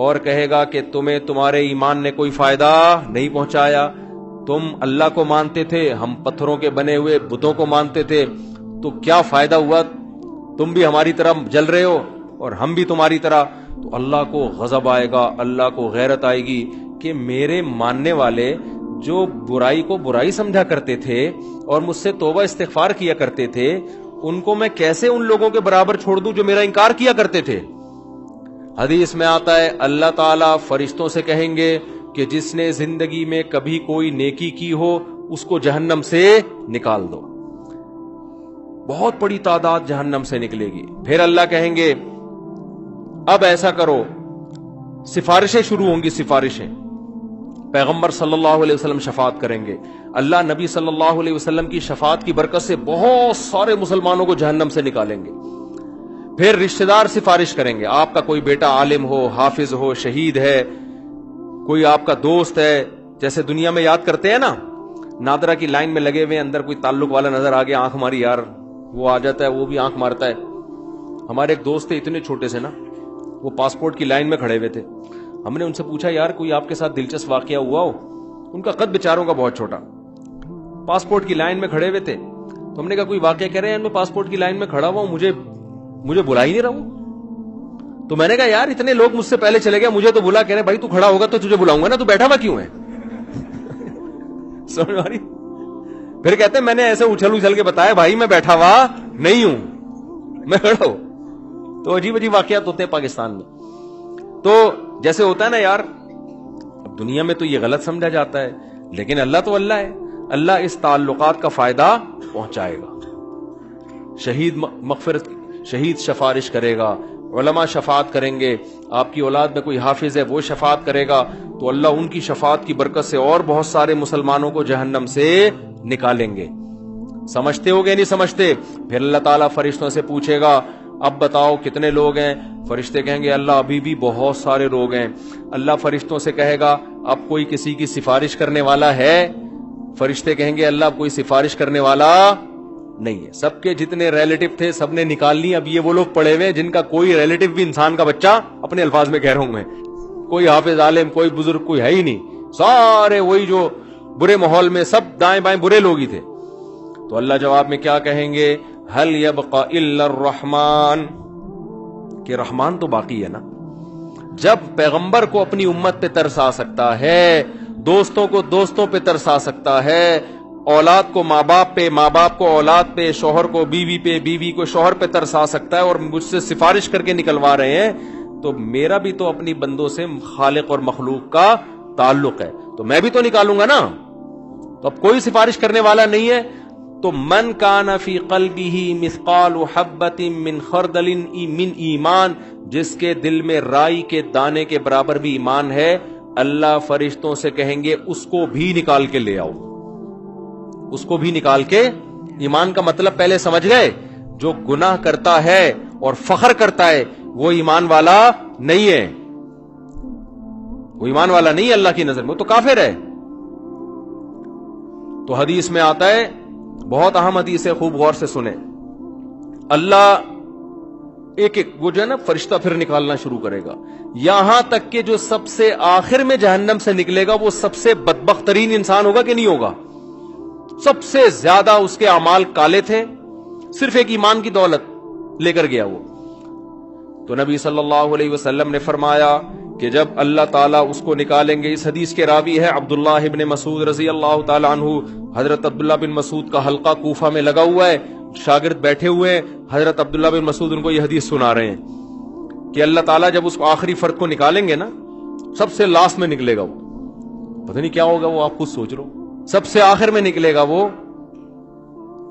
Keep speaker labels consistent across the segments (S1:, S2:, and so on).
S1: اور کہے گا کہ تمہیں تمہارے ایمان نے کوئی فائدہ نہیں پہنچایا، تم اللہ کو مانتے تھے، ہم پتھروں کے بنے ہوئے بتوں کو مانتے تھے، تو کیا فائدہ ہوا؟ تم بھی ہماری طرح جل رہے ہو اور ہم بھی تمہاری طرح۔ تو اللہ کو غضب آئے گا، اللہ کو غیرت آئے گی کہ میرے ماننے والے جو برائی کو برائی سمجھا کرتے تھے اور مجھ سے توبہ استغفار کیا کرتے تھے، ان کو میں کیسے ان لوگوں کے برابر چھوڑ دوں جو میرا انکار کیا کرتے تھے۔ حدیث میں آتا ہے اللہ تعالیٰ فرشتوں سے کہیں گے کہ جس نے زندگی میں کبھی کوئی نیکی کی ہو اس کو جہنم سے نکال دو۔ بہت بڑی تعداد جہنم سے نکلے گی۔ پھر اللہ کہیں گے اب ایسا کرو، سفارشیں شروع ہوں گی، سفارشیں۔ پیغمبر صلی اللہ علیہ وسلم شفاعت کریں گے، اللہ نبی صلی اللہ علیہ وسلم کی شفاعت کی برکت سے بہت سارے مسلمانوں کو جہنم سے نکالیں گے۔ پھر رشتہ دار سفارش کریں گے، آپ کا کوئی بیٹا عالم ہو، حافظ ہو، شہید ہے، کوئی آپ کا دوست ہے، جیسے دنیا میں یاد کرتے ہیں نا، نادرا کی لائن میں لگے ہوئے اندر کوئی تعلق والا نظر آ گیا، آنکھ ماری یار، وہ آ جاتا ہے، وہ بھی آنکھ مارتا ہے۔ ہمارے ایک دوست تھے اتنے چھوٹے سے نا، وہ پاسپورٹ کی لائن میں کھڑے ہوئے تھے، ہم نے ان سے پوچھا یار کوئی آپ کے ساتھ دلچسپ واقعہ ہوا ہو؟ ان کا قد بیچاروں کا بہت چھوٹا، پاسپورٹ کی لائن میں کھڑے ہوئے تھے، تو ہم نے کہا کوئی واقعہ کہہ رہے ہیں میں پاسپورٹ کی لائن میں کھڑا ہوا ہوں، مجھے بلا ہی نہیں رہا ہوں۔ تو میں نے کہا یار اتنے لوگ مجھ سے پہلے چلے گئے، مجھے تو بلا، کہہ رہے بھائی تو کھڑا ہوگا تو تجھے بلاؤں گا نا، تو بیٹھا ہوا کیوں ہے؟ سمجھ آ رہی؟ پھر کہتے ہیں میں نے ایسے اچھل کے بتایا بھائی میں بیٹھا ہوا نہیں ہوں، میں کھڑا ہوں۔ تو عجیب عجیب واقعات ہوتے ہیں پاکستان میں۔ تو جیسے ہوتا ہے نا یار، اب دنیا میں تو یہ غلط سمجھا جاتا ہے، لیکن اللہ تو اللہ ہے، اللہ اس تعلقات کا فائدہ پہنچائے گا۔ شہید سفارش کرے گا، علماء شفاعت کریں گے، آپ کی اولاد میں کوئی حافظ ہے وہ شفاعت کرے گا، تو اللہ ان کی شفاعت کی برکت سے اور بہت سارے مسلمانوں کو جہنم سے نکالیں گے۔ سمجھتے ہو گے نہیں سمجھتے؟ پھر اللہ تعالیٰ فرشتوں سے پوچھے گا اب بتاؤ کتنے لوگ ہیں؟ فرشتے کہیں گے اللہ ابھی بھی بہت سارے لوگ ہیں۔ اللہ فرشتوں سے کہے گا اب کوئی کسی کی سفارش کرنے والا ہے؟ فرشتے کہیں گے اللہ اب کوئی سفارش کرنے والا نہیں ہے، سب کے جتنے ریلیٹو تھے سب نے نکال لی، اب یہ وہ لوگ پڑے ہوئے جن کا کوئی ریلیٹو بھی انسان کا بچہ، اپنے الفاظ میں کہہ رہا ہوں میں، کوئی حافظ عالم کوئی بزرگ کوئی ہے ہی نہیں، سارے وہی جو برے ماحول میں سب دائیں بائیں برے لوگ ہی تھے۔ تو اللہ جواب میں کیا کہیں گے؟ هل يبقى الا الرحمن، کہ رحمان تو باقی ہے نا۔ جب پیغمبر کو اپنی امت پہ ترس آ سکتا ہے، دوستوں کو دوستوں پہ ترس آ سکتا ہے، اولاد کو ماں باپ پہ، ماں باپ کو اولاد پہ، شوہر کو بیوی پہ، بیوی کو شوہر پہ ترس آ سکتا ہے، اور مجھ سے سفارش کر کے نکلوا رہے ہیں، تو میرا بھی تو اپنی بندوں سے خالق اور مخلوق کا تعلق ہے، تو میں بھی تو نکالوں گا نا۔ تو اب کوئی سفارش کرنے والا نہیں ہے، تو من کان فی قلبہ مثقال حبۃ من خردل من ایمان، جس کے دل میں رائی کے دانے کے برابر بھی ایمان ہے، اللہ فرشتوں سے کہیں گے اس کو بھی نکال کے لے آؤ، اس کو بھی نکال کے۔ ایمان کا مطلب پہلے سمجھ گئے؟ جو گناہ کرتا ہے اور فخر کرتا ہے وہ ایمان والا نہیں ہے، وہ ایمان والا نہیں ہے اللہ کی نظر میں، وہ تو کافر ہے۔ تو حدیث میں آتا ہے، بہت اہم حدیث ہے، خوب غور سے سنیں، اللہ ایک ایک وہ جو ہے نا فرشتہ پھر نکالنا شروع کرے گا، یہاں تک کہ جو سب سے آخر میں جہنم سے نکلے گا وہ سب سے بدبخت ترین انسان ہوگا کہ نہیں ہوگا؟ سب سے زیادہ اس کے اعمال کالے تھے، صرف ایک ایمان کی دولت لے کر گیا وہ۔ تو نبی صلی اللہ علیہ وسلم نے فرمایا کہ جب اللہ تعالیٰ اس کو نکالیں گے، اس حدیث کے راوی ہے عبداللہ ابن مسعود رضی اللہ تعالیٰ عنہ، حضرت عبداللہ بن مسعود کا حلقہ کوفہ میں لگا ہوا ہے، شاگرد بیٹھے ہوئے ہیں، حضرت عبداللہ بن مسعود ان کو یہ حدیث سنا رہے ہیں کہ اللہ تعالیٰ جب اس کو آخری فرد کو نکالیں گے نا، سب سے لاسٹ میں نکلے گا وہ، پتہ نہیں کیا ہوگا وہ، آپ خود سوچ رہو، سب سے آخر میں نکلے گا وہ،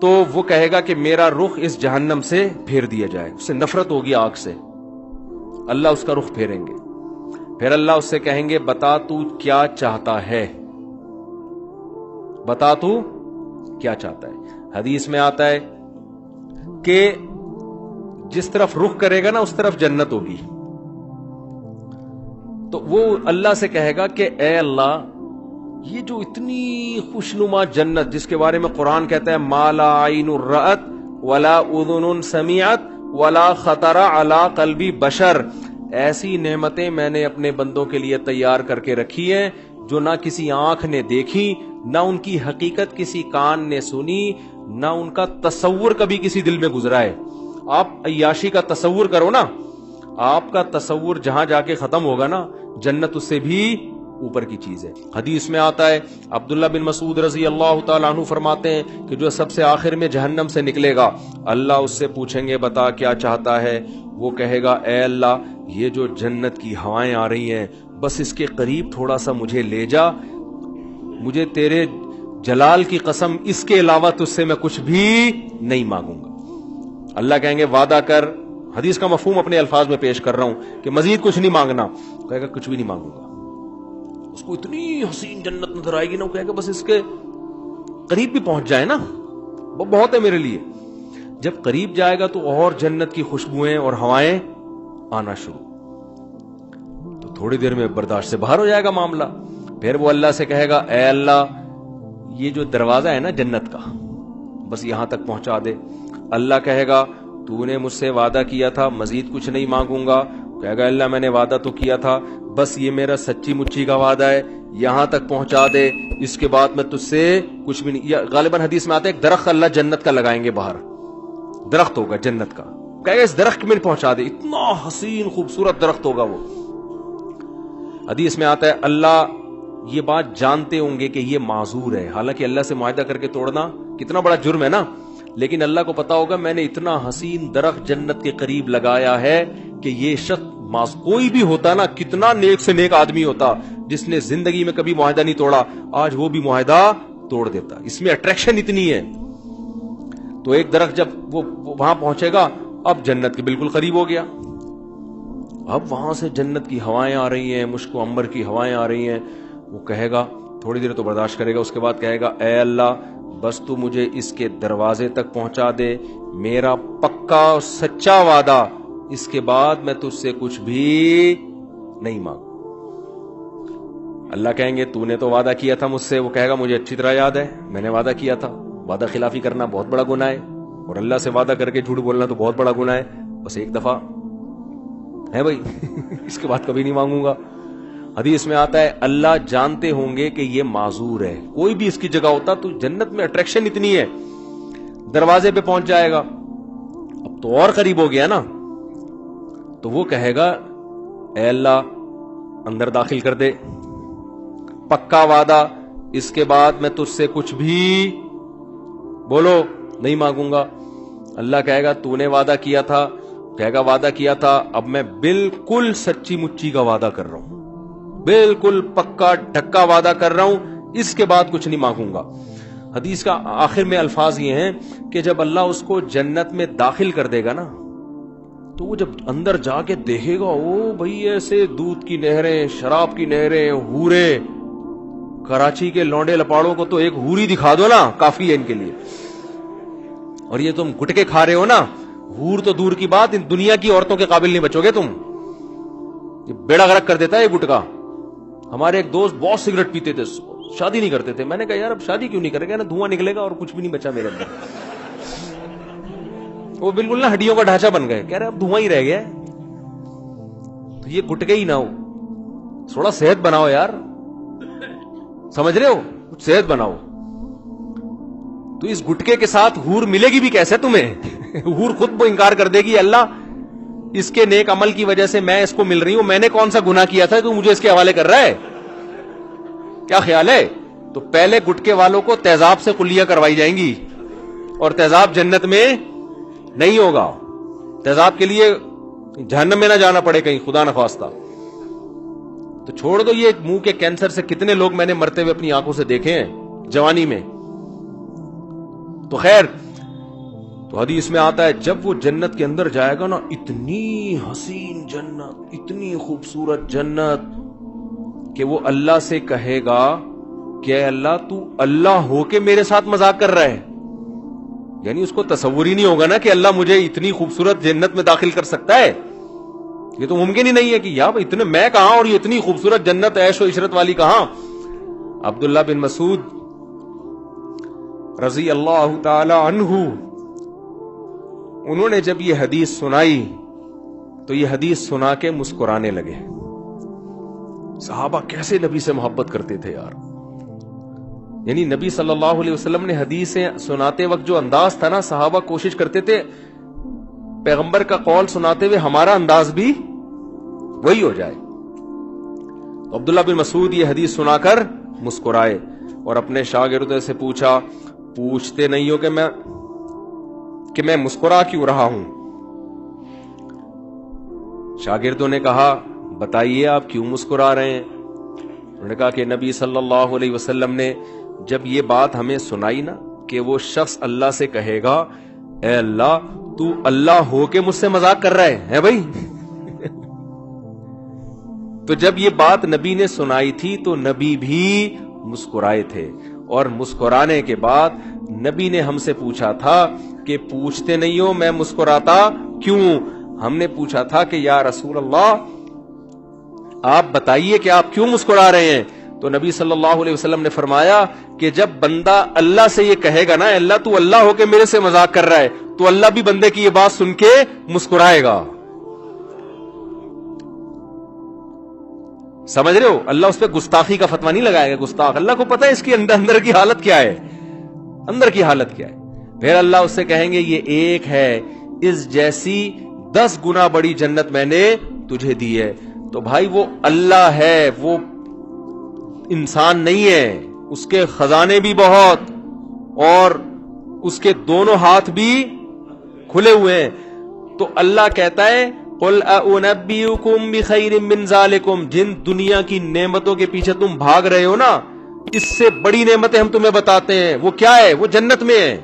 S1: تو وہ کہے گا کہ میرا رخ اس جہنم سے پھیر دیا جائے، اس سے نفرت ہوگی آگ سے، اللہ اس کا رخ پھیریں گے، پھر اللہ اس سے کہیں گے بتا تو کیا چاہتا ہے، بتا تو کیا چاہتا ہے۔ حدیث میں آتا ہے کہ جس طرف رخ کرے گا نا اس طرف جنت ہوگی، تو وہ اللہ سے کہے گا کہ اے اللہ یہ جو اتنی خوشنما جنت جس کے بارے میں قرآن کہتا ہے ما لا عین رأت ولا اذن سمعت ولا خطر علی قلب بشر، ایسی نعمتیں میں نے اپنے بندوں کے لیے تیار کر کے رکھی ہیں جو نہ کسی آنکھ نے دیکھی، نہ ان کی حقیقت کسی کان نے سنی، نہ ان کا تصور کبھی کسی دل میں گزرا ہے۔ آپ عیاشی کا تصور کرو نا، آپ کا تصور جہاں جا کے ختم ہوگا نا، جنت اس سے بھی اوپر کی چیز ہے۔ حدیث میں آتا ہے، عبداللہ بن مسعود رضی اللہ تعالیٰ عنہ فرماتے ہیں کہ جو سب سے آخر میں جہنم سے نکلے گا، اللہ اس سے پوچھیں گے بتا کیا چاہتا ہے؟ وہ کہے گا اے اللہ، یہ جو جنت کی ہوائیں آ رہی ہیں بس اس کے قریب تھوڑا سا مجھے لے جا، مجھے تیرے جلال کی قسم اس کے علاوہ تجھ سے میں کچھ بھی نہیں مانگوں گا۔ اللہ کہیں گے وعدہ کر، حدیث کا مفہوم اپنے الفاظ میں پیش کر رہا ہوں کہ مزید کچھ نہیں مانگنا، کہے گا کچھ بھی نہیں مانگوں گا۔ اس کو اتنی حسین جنت نظر آئے گی نا، وہ کہے گا بس اس کے قریب بھی پہنچ جائے نا، وہ بہت ہے میرے لیے۔ جب قریب جائے گا تو اور جنت کی خوشبوئیں اور ہوائیں آنا شروع، تو تھوڑی دیر میں برداشت سے باہر ہو جائے گا معاملہ۔ پھر وہ اللہ سے کہے گا اے اللہ، یہ جو دروازہ ہے نا جنت کا، بس یہاں تک پہنچا دے۔ اللہ کہے گا تو نے مجھ سے وعدہ کیا تھا مزید کچھ نہیں مانگوں گا، کہے گا اللہ میں نے وعدہ تو کیا تھا، بس یہ میرا سچی مچی کا وعدہ ہے، یہاں تک پہنچا دے، اس کے بعد میں تجھ سے کچھ بھی نہیں۔ غالباً حدیث میں آتا ہے ایک درخت اللہ جنت کا لگائیں گے باہر، درخت ہوگا جنت کا، کہے گا اس درخت میں پہنچا دے، اتنا حسین خوبصورت درخت ہوگا وہ۔ حدیث میں آتا ہے اللہ یہ بات جانتے ہوں گے کہ یہ معذور ہے، حالانکہ اللہ سے معاہدہ کر کے توڑنا کتنا بڑا جرم ہے نا، لیکن اللہ کو پتا ہوگا میں نے اتنا حسین درخت جنت کے قریب لگایا ہے کہ یہ شخص کوئی بھی ہوتا نا، کتنا نیک سے نیک آدمی ہوتا جس نے زندگی میں کبھی معاہدہ نہیں توڑا، آج وہ بھی معاہدہ توڑ دیتا، اس میں اٹریکشن اتنی ہے۔ تو ایک درخت جب وہ وہاں پہنچے گا، اب جنت کے بالکل قریب ہو گیا، اب وہاں سے جنت کی ہوائیں آ رہی ہیں، مشک و عنبر کی ہوائیں آ رہی ہیں۔ وہ کہے گا تھوڑی دیر تو برداشت کرے گا، اس کے بعد کہے گا اے اللہ بس تو مجھے اس کے دروازے تک پہنچا دے، میرا پکا اور سچا وعدہ، اس کے بعد میں تجھ سے کچھ بھی نہیں مانگوں۔ اللہ کہیں گے تو نے تو وعدہ کیا تھا مجھ سے، وہ کہے گا مجھے اچھی طرح یاد ہے، میں نے وعدہ کیا تھا، وعدہ خلافی کرنا بہت بڑا گناہ ہے، اور اللہ سے وعدہ کر کے جھوٹ بولنا تو بہت بڑا گناہ ہے، بس ایک دفعہ ہے بھائی اس کے بعد کبھی نہیں مانگوں گا۔ حدیث میں آتا ہے اللہ جانتے ہوں گے کہ یہ معذور ہے، کوئی بھی اس کی جگہ ہوتا تو جنت میں اٹریکشن اتنی ہے، دروازے پہ پہنچ جائے گا، اب تو اور قریب ہو گیا نا، تو وہ کہے گا اے اللہ اندر داخل کر دے، پکا وعدہ، اس کے بعد میں تجھ سے کچھ بھی بولو نہیں مانگوں گا۔ اللہ کہے گا تو نے وعدہ کیا تھا، کہے گا وعدہ کیا تھا، اب میں بالکل سچی مچی کا وعدہ کر رہا ہوں، بالکل پکا ڈھکا وعدہ کر رہا ہوں، اس کے بعد کچھ نہیں مانگوں گا۔ حدیث کا آخر میں الفاظ یہ ہیں کہ جب اللہ اس کو جنت میں داخل کر دے گا نا، تو وہ جب اندر جا کے دیکھے گا، او بھئی ایسے دودھ کی نہریں، شراب کی نہریں، ہورے، کراچی کے لونڈے لپاڑوں کو تو ایک ہوری دکھا دو نا کافی ہے ان کے لیے، اور یہ تم گٹکے کھا رہے ہو نا، ہور تو دور کی بات، ان دنیا کی عورتوں کے قابل نہیں بچو گے تم، یہ بیڑا غرق کر دیتا ہے یہ گٹکا۔ ہمارے ایک دوست بہت سگریٹ پیتے تھے، شادی نہیں کرتے تھے، میں نے کہا یار اب شادی کیوں نہیں کرے گا، نا دھواں نکلے گا اور کچھ بھی نہیں بچا میرے اندر، وہ بالکل نا ہڈیوں کا ڈھانچہ بن گئے، کہہ رہے اب دھواں ہی رہ گیا، تو یہ گٹکے ہی نہ ہو، تھوڑا صحت بناؤ یار، سمجھ رہے ہو، کچھ صحت بناؤ۔ تو اس گٹکے کے ساتھ ہور ملے گی بھی کیسے تمہیں ہور خود وہ انکار کر دے گی اللہ اس کے نیک عمل کی وجہ سے میں اس کو مل رہی ہوں، میں نے کون سا گناہ کیا تھا تو مجھے اس کے حوالے کر رہا ہے، کیا خیال ہے؟ تو پہلے گٹکے والوں کو تیزاب سے کلیاں کروائی جائیں گی، اور تیزاب جنت میں نہیں ہوگا، تیزاب کے لیے جہنم میں نہ جانا پڑے کہیں خدا نخواستہ۔ تو چھوڑ دو یہ منہ کے کینسر سے کتنے لوگ میں نے مرتے ہوئے اپنی آنکھوں سے دیکھے ہیں جوانی میں۔ تو خیر، تو حدیث میں آتا ہے جب وہ جنت کے اندر جائے گا نا، اتنی حسین جنت، اتنی خوبصورت جنت کہ وہ اللہ سے کہے گا کہ اے اللہ تو اللہ ہو کے میرے ساتھ مذاق کر رہا ہے، یعنی اس کو تصور ہی نہیں ہوگا نا کہ اللہ مجھے اتنی خوبصورت جنت میں داخل کر سکتا ہے، یہ تو ممکن ہی نہیں ہے کہ یار اتنے میں کہاں اور یہ اتنی خوبصورت جنت عیش و عشرت والی کہاں۔ عبداللہ بن مسعود رضی اللہ تعالی عنہ، انہوں نے جب یہ حدیث سنائی تو یہ حدیث سنا کے مسکرانے لگے. صحابہ کیسے نبی سے محبت کرتے تھے یار. یعنی نبی صلی اللہ علیہ وسلم نے حدیثیں سناتے وقت جو انداز تھا نا، صحابہ کوشش کرتے تھے پیغمبر کا قول سناتے ہوئے ہمارا انداز بھی وہی ہو جائے. عبداللہ بن مسعود یہ حدیث سنا کر مسکرائے اور اپنے شاگردوں سے پوچھا، پوچھتے نہیں ہو کہ میں مسکرا کیوں رہا ہوں؟ شاگردوں نے کہا بتائیے آپ کیوں مسکرا رہے ہیں؟ انہوں نے کہا کہ نبی صلی اللہ علیہ وسلم نے جب یہ بات ہمیں سنائی نا کہ وہ شخص اللہ سے کہے گا اے اللہ تو اللہ ہو کے مجھ سے مذاق کر رہا ہے بھائی. تو جب یہ بات نبی نے سنائی تھی تو نبی بھی مسکرائے تھے، اور مسکرانے کے بعد نبی نے ہم سے پوچھا تھا کہ پوچھتے نہیں ہو میں مسکراتا کیوں؟ ہم نے پوچھا تھا کہ یا رسول اللہ آپ بتائیے کہ آپ کیوں مسکرا رہے ہیں؟ تو نبی صلی اللہ علیہ وسلم نے فرمایا کہ جب بندہ اللہ سے یہ کہے گا نا اللہ تو اللہ ہو کے میرے سے مذاق کر رہا ہے، تو اللہ بھی بندے کی یہ بات سن کے مسکرائے گا. سمجھ رہے ہو؟ اللہ اس پہ گستاخی کا فتویٰ نہیں لگائے گا. گستاخ اللہ کو پتا ہے اس کی اندر کی حالت کیا ہے، اندر کی حالت کیا ہے. پھر اللہ اس سے کہیں گے یہ ایک ہے، اس جیسی 10 گنا بڑی جنت میں نے تجھے دی ہے. تو بھائی وہ اللہ ہے، وہ انسان نہیں ہے. اس کے خزانے بھی بہت اور اس کے دونوں ہاتھ بھی کھلے ہوئے ہیں. تو اللہ کہتا ہے قل اُنَبِّئُكُم بِخَيْرٍ مِّن ذَلِكُم، جن دنیا کی نعمتوں کے پیچھے تم بھاگ رہے ہو نا، اس سے بڑی نعمتیں ہم تمہیں بتاتے ہیں. وہ کیا ہے؟ وہ جنت میں ہے.